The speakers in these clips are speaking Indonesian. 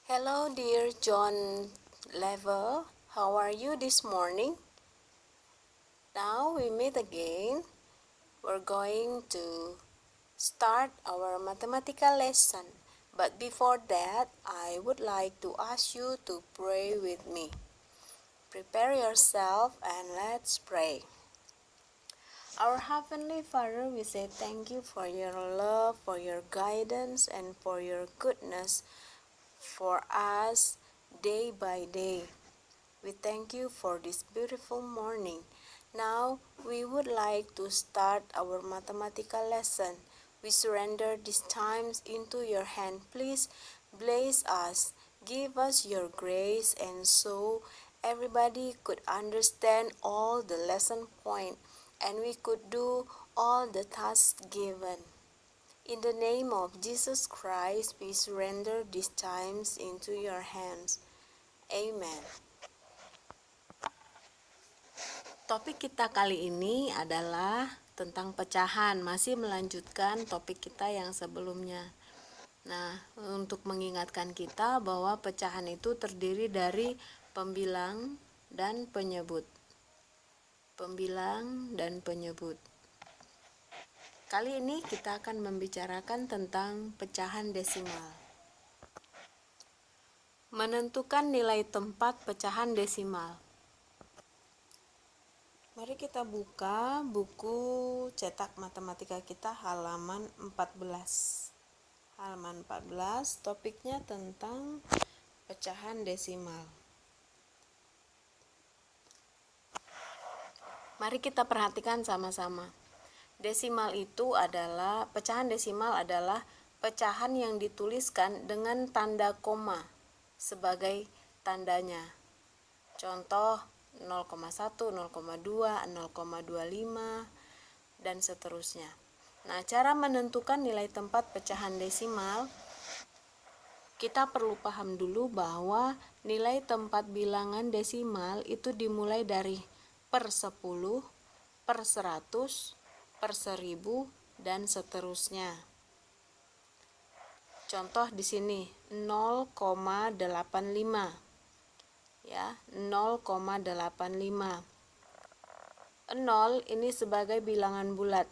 Hello dear John Level, how are you this morning? Now we meet again. We're going to start our mathematical lesson. But before that, I would like to ask you to pray with me. Prepare yourself and let's pray. Our Heavenly Father, we say thank you for your love, for your guidance, and for your goodness for us day by day. We thank you for this beautiful morning. Now we would like to start our mathematical lesson. We surrender these times into your hand. Please bless us. Give us your grace and so everybody could understand all the lesson point and we could do all the tasks given. In the name of Jesus Christ, we surrender these times into your hands. Amen. Topik kita kali ini adalah tentang pecahan, masih melanjutkan topik kita yang sebelumnya. Nah, untuk mengingatkan kita bahwa pecahan itu terdiri dari pembilang dan penyebut. Pembilang dan penyebut. Kali ini kita akan membicarakan tentang pecahan desimal. Menentukan nilai tempat pecahan desimal. Mari kita buka buku cetak matematika kita halaman 14. Halaman 14, topiknya tentang pecahan desimal. Mari kita perhatikan sama-sama. Pecahan desimal adalah pecahan yang dituliskan dengan tanda koma sebagai tandanya. Contoh 0,1, 0,2, 0,25 dan seterusnya. Nah, cara menentukan nilai tempat pecahan desimal, kita perlu paham dulu bahwa nilai tempat bilangan desimal itu dimulai dari per 10, per 100, per 1000 dan seterusnya. Contoh di sini 0,85. Ya, 0,85. 0 ini sebagai bilangan bulat.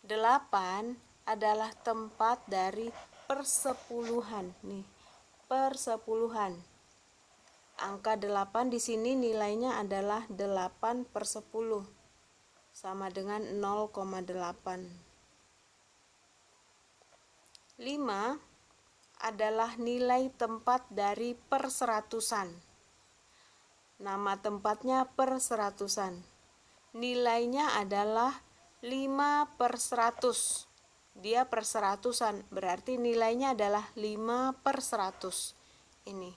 8 adalah tempat dari persepuluhan nih. Persepuluhan. Angka 8 di sini nilainya adalah 8 per 10 sama dengan 0,8. 5 adalah nilai tempat dari perseratusan. Nama tempatnya perseratusan. Nilainya adalah 5 per 100. Dia perseratusan, berarti nilainya adalah 5 per 100. Ini.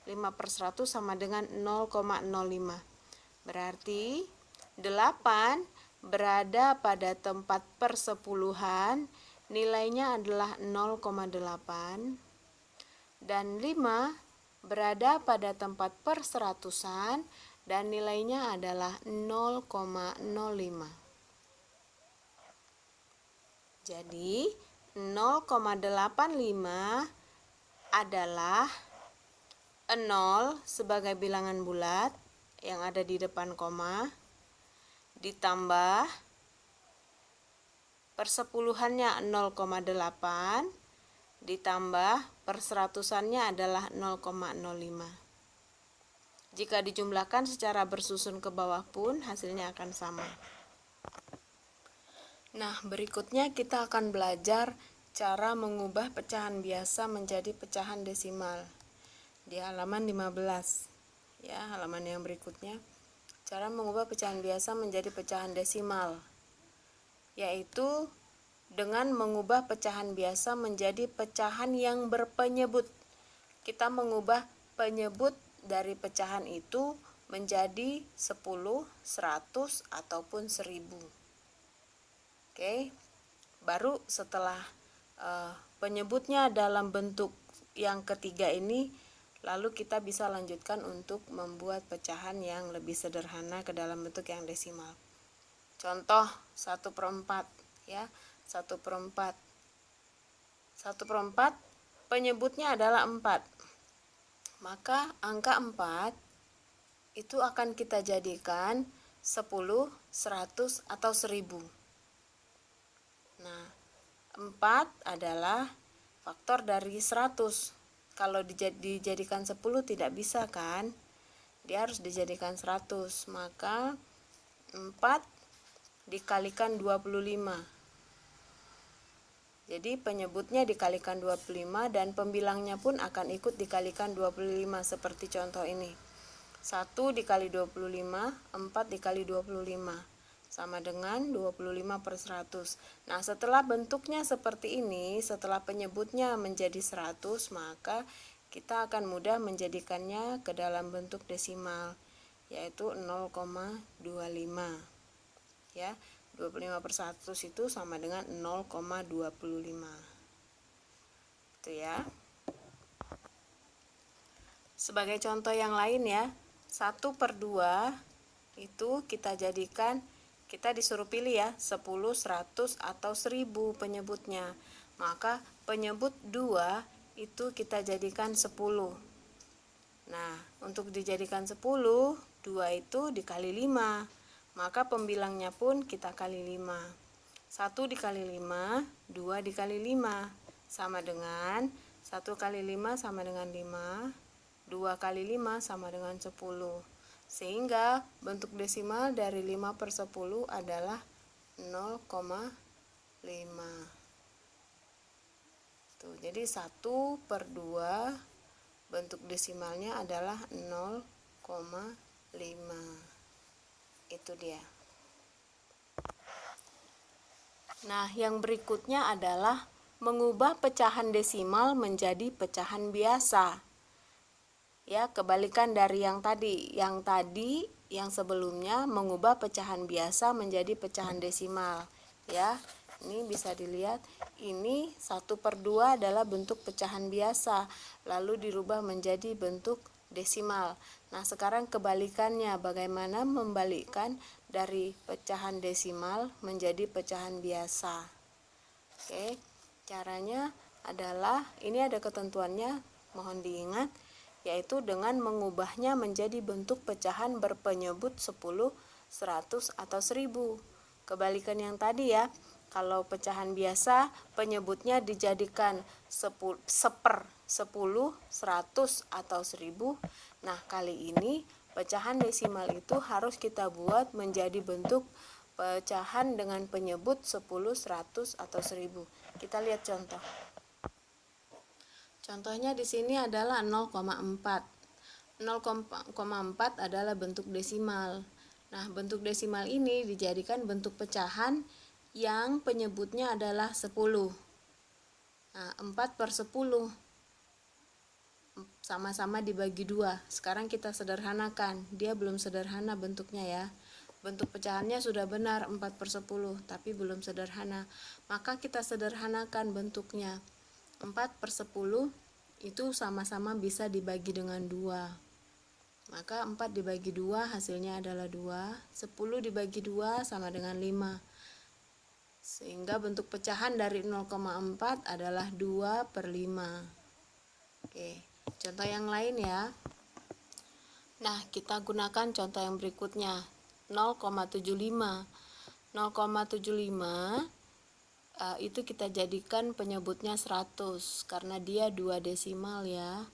5 per 100 sama dengan 0,05. Berarti 8 berada pada tempat persepuluhan, nilainya adalah 0,8 dan 5 berada pada tempat perseratusan dan nilainya adalah 0,05. Jadi 0,85 adalah 0 sebagai bilangan bulat yang ada di depan koma ditambah persepuluhannya 0,8 ditambah perseratusannya adalah 0,05. Jika dijumlahkan secara bersusun ke bawah pun hasilnya akan sama. Nah, berikutnya kita akan belajar cara mengubah pecahan biasa menjadi pecahan desimal. Di halaman 15. Ya, halaman yang berikutnya. Cara mengubah pecahan biasa menjadi pecahan desimal, yaitu dengan mengubah pecahan biasa menjadi pecahan yang berpenyebut. Kita mengubah penyebut dari pecahan itu menjadi 10, 100 ataupun 1000. Oke. Baru setelah penyebutnya dalam bentuk yang ketiga ini, lalu kita bisa lanjutkan untuk membuat pecahan yang lebih sederhana ke dalam bentuk yang desimal. Contoh 1/4 ya, 1/4. 1/4 penyebutnya adalah 4. Maka angka 4 itu akan kita jadikan 10, 100, atau 1000. Nah, 4 adalah faktor dari 100. Kalau dijadikan 10 tidak bisa kan? Dia harus dijadikan 100. Maka 4 dikalikan 25. Jadi penyebutnya dikalikan 25 dan pembilangnya pun akan ikut dikalikan 25 seperti contoh ini. 1 dikali 25, 4 dikali 25 sama dengan 25 per 100. Nah, setelah bentuknya seperti ini, setelah penyebutnya menjadi 100, maka kita akan mudah menjadikannya ke dalam bentuk desimal, yaitu 0,25. Ya, 25 per 100 itu sama dengan 0,25. Itu ya. Sebagai contoh yang lain ya, 1 per 2 itu kita jadikan, kita disuruh pilih ya, 10, 100, atau 1000 penyebutnya. Maka penyebut 2 itu kita jadikan 10. Nah, untuk dijadikan 10, 2 itu dikali 5. Maka pembilangnya pun kita kali 5. 1 dikali 5, 2 dikali 5. Sama dengan 1 kali 5 sama dengan 5. 2 kali 5 sama dengan 10. Sehingga bentuk desimal dari 5 per 10 adalah 0,5. Tuh, jadi 1 per 2 bentuk desimalnya adalah 0,5. Itu dia. Nah, yang berikutnya adalah mengubah pecahan desimal menjadi pecahan biasa. Ya, kebalikan dari yang tadi. Yang sebelumnya mengubah pecahan biasa menjadi pecahan desimal. Ya, ini bisa dilihat. Ini 1 per 2 adalah bentuk pecahan biasa, lalu dirubah menjadi bentuk desimal. Nah, sekarang kebalikannya, bagaimana membalikkan dari pecahan desimal menjadi pecahan biasa. Oke, caranya adalah, ini ada ketentuannya, mohon diingat, yaitu dengan mengubahnya menjadi bentuk pecahan berpenyebut 10, 100, atau 1000. Kebalikan yang tadi ya, kalau pecahan biasa penyebutnya dijadikan 10, 10, 100, atau 1000. Nah, kali ini pecahan desimal itu harus kita buat menjadi bentuk pecahan dengan penyebut 10, 100, atau 1000. Kita lihat contoh. Contohnya di sini adalah 0,4. 0,4 adalah bentuk desimal. Nah, bentuk desimal ini dijadikan bentuk pecahan yang penyebutnya adalah 10. Nah, 4 per 10 sama-sama dibagi 2. Sekarang kita sederhanakan. Dia belum sederhana bentuknya ya. Bentuk pecahannya sudah benar 4 per 10, tapi belum sederhana. Maka kita sederhanakan bentuknya. 4 per 10 itu sama-sama bisa dibagi dengan 2. Maka 4 dibagi 2 hasilnya adalah 2. 10 dibagi 2 sama dengan 5. Sehingga bentuk pecahan dari 0,4 adalah 2 per 5. Oke, contoh yang lain ya. Nah, kita gunakan contoh yang berikutnya. 0,75. 0,75 itu kita jadikan penyebutnya 100 karena dia 2 desimal ya,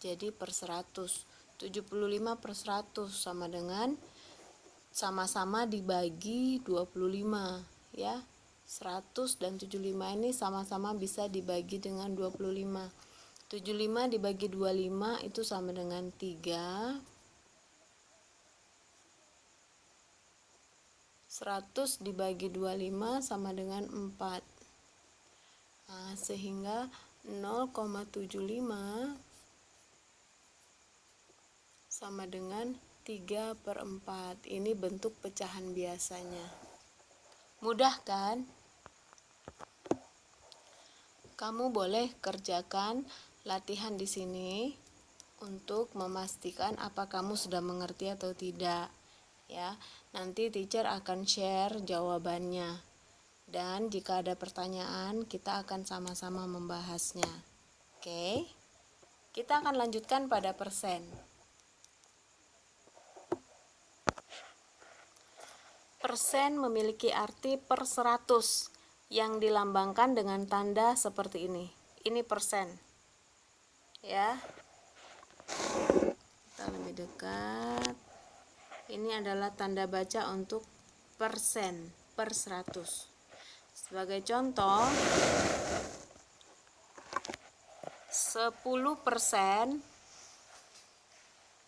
jadi per 100. 75 per 100 sama dengan sama-sama dibagi 25 ya. 100 dan 75 ini sama-sama bisa dibagi dengan 25. 75 dibagi 25 itu sama dengan 3. 100 dibagi 25 sama dengan 4. Nah, sehingga 0,75 sama dengan 3 per 4. Ini bentuk pecahan biasanya. Mudah kan? Kamu boleh kerjakan latihan di sini untuk memastikan apa kamu sudah mengerti atau tidak. Ya, nanti teacher akan share jawabannya. Dan jika ada pertanyaan, kita akan sama-sama membahasnya. Oke, kita akan lanjutkan pada persen. Persen memiliki arti per 100 yang dilambangkan dengan tanda seperti ini. Ini persen. Ya. Kita lebih dekat. Ini adalah tanda baca untuk persen per 100. Sebagai contoh, 10%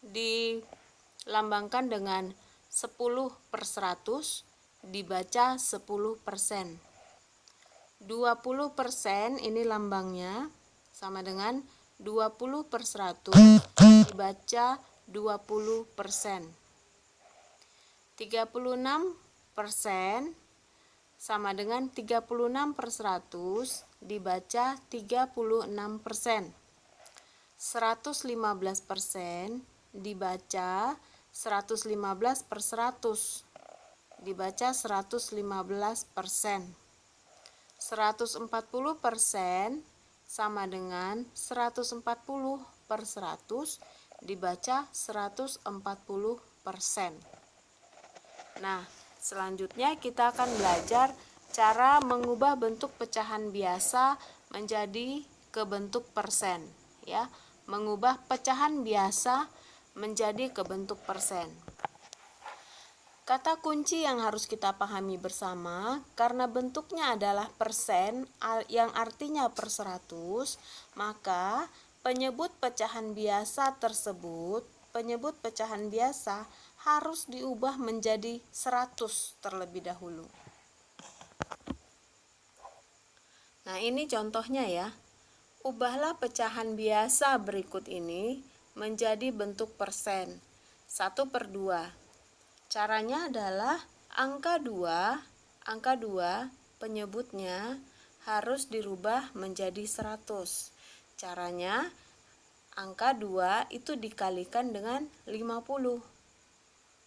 dilambangkan dengan 10 per 100 dibaca 10%. 20% ini lambangnya sama dengan 20 per 100 dibaca 20%. 36% sama dengan 36 per 100 dibaca 36%. 115% dibaca 115 per 100 dibaca 115%. 140% sama dengan 140 per 100 dibaca 140%. Nah, selanjutnya kita akan belajar cara mengubah bentuk pecahan biasa menjadi ke bentuk persen, ya. Mengubah pecahan biasa menjadi ke bentuk persen. Kata kunci yang harus kita pahami bersama, karena bentuknya adalah persen yang artinya per 100, maka penyebut pecahan biasa tersebut, penyebut pecahan biasa harus diubah menjadi 100 terlebih dahulu. Nah, ini contohnya ya. Ubahlah pecahan biasa berikut ini menjadi bentuk persen. 1/2. Caranya adalah angka 2 penyebutnya harus dirubah menjadi 100. Caranya angka 2 itu dikalikan dengan 50.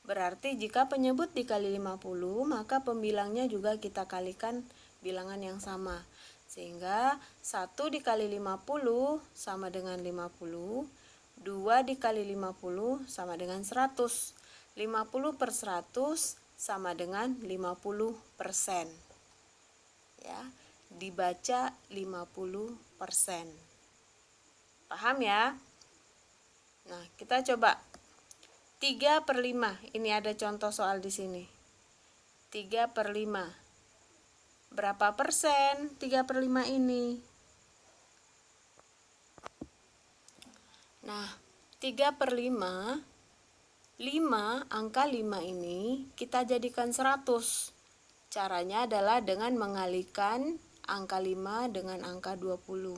Berarti jika penyebut dikali 50, maka pembilangnya juga kita kalikan bilangan yang sama. Sehingga 1 dikali 50 sama dengan 50, 2 dikali 50 sama dengan 100. 50 per 100 sama dengan 50%. Ya, dibaca 50%. Paham ya? Nah, kita coba 3/5. Ini ada contoh soal di sini. 3/5. Berapa persen 3/5 ini? Nah, 3/5, 5, angka 5 ini kita jadikan 100. Caranya adalah dengan mengalihkan angka 5 dengan angka 20.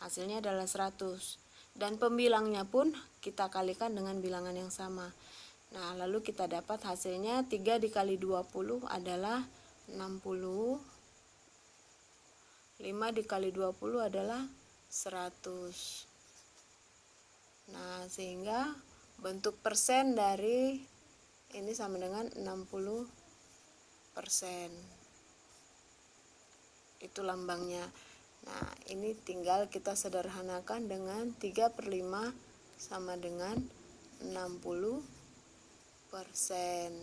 Hasilnya adalah 100. Dan pembilangnya pun kita kalikan dengan bilangan yang sama. Nah, lalu kita dapat hasilnya 3 dikali 20 adalah 60. 5 dikali 20 adalah 100. Nah, sehingga bentuk persen dari ini sama dengan 60%. Itu lambangnya. Nah, ini tinggal kita sederhanakan dengan 3/5 sama dengan 60%.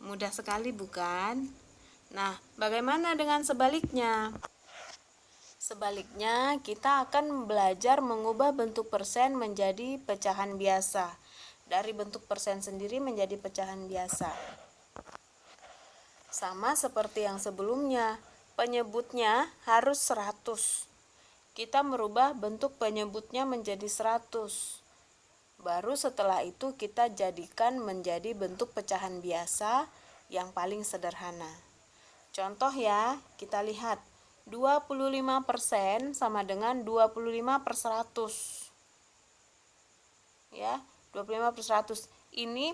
Mudah sekali bukan? Nah, bagaimana dengan sebaliknya? Sebaliknya, kita akan belajar mengubah bentuk persen menjadi pecahan biasa. Dari bentuk persen sendiri menjadi pecahan biasa. Sama seperti yang sebelumnya, penyebutnya harus 100. Kita merubah bentuk penyebutnya menjadi 100. Baru setelah itu kita jadikan menjadi bentuk pecahan biasa yang paling sederhana. Contoh ya, kita lihat 25% sama dengan 25 per 100. Ya, 25 per 100. Ini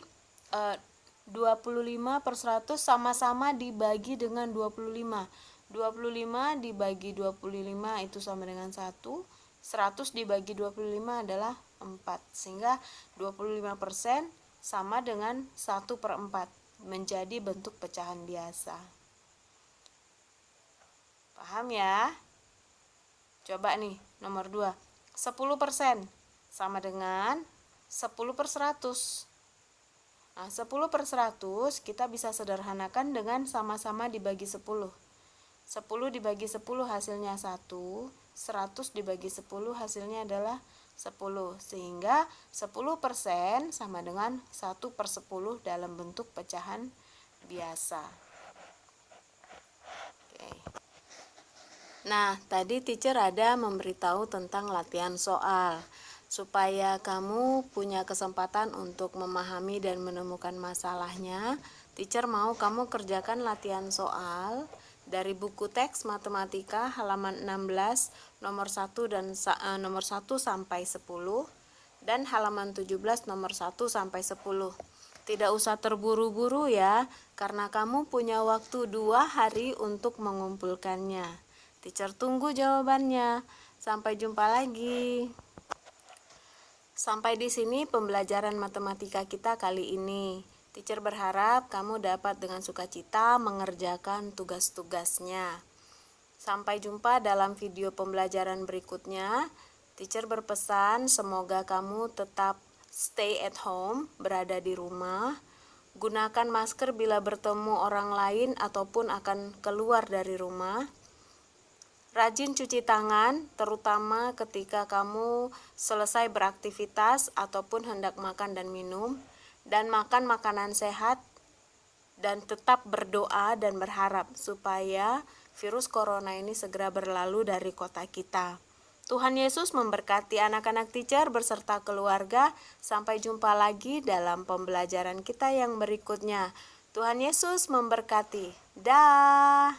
25 per 100 sama-sama dibagi dengan 25. 25 dibagi 25 itu sama dengan 1. 100 dibagi 25 adalah 4. Sehingga 25% sama dengan 1/4. Menjadi bentuk pecahan biasa. Paham ya? Coba nih, nomor 2. 10% sama dengan 10/100. Nah, 10/100 kita bisa sederhanakan dengan sama-sama dibagi 10. 10 dibagi 10 hasilnya 1, 100 dibagi 10 hasilnya adalah 10. Sehingga 10% sama dengan 1/10 dalam bentuk pecahan biasa. Oke. Nah, tadi teacher ada memberitahu tentang latihan soal. Supaya kamu punya kesempatan untuk memahami dan menemukan masalahnya, teacher mau kamu kerjakan latihan soal dari buku teks matematika halaman 16 nomor 1 dan nomor 1 sampai 10 dan halaman 17 nomor 1 sampai 10. Tidak usah terburu-buru ya, karena kamu punya waktu 2 hari untuk mengumpulkannya. Teacher tunggu jawabannya. Sampai jumpa lagi. Sampai di sini pembelajaran matematika kita kali ini. Teacher berharap kamu dapat dengan sukacita mengerjakan tugas-tugasnya. Sampai jumpa dalam video pembelajaran berikutnya. Teacher berpesan semoga kamu tetap stay at home, berada di rumah. Gunakan masker bila bertemu orang lain ataupun akan keluar dari rumah. Rajin cuci tangan, terutama ketika kamu selesai beraktivitas ataupun hendak makan dan minum, dan makan makanan sehat, dan tetap berdoa dan berharap supaya virus corona ini segera berlalu dari kota kita. Tuhan Yesus memberkati anak-anak teacher beserta keluarga. Sampai jumpa lagi dalam pembelajaran kita yang berikutnya. Tuhan Yesus memberkati. Dah.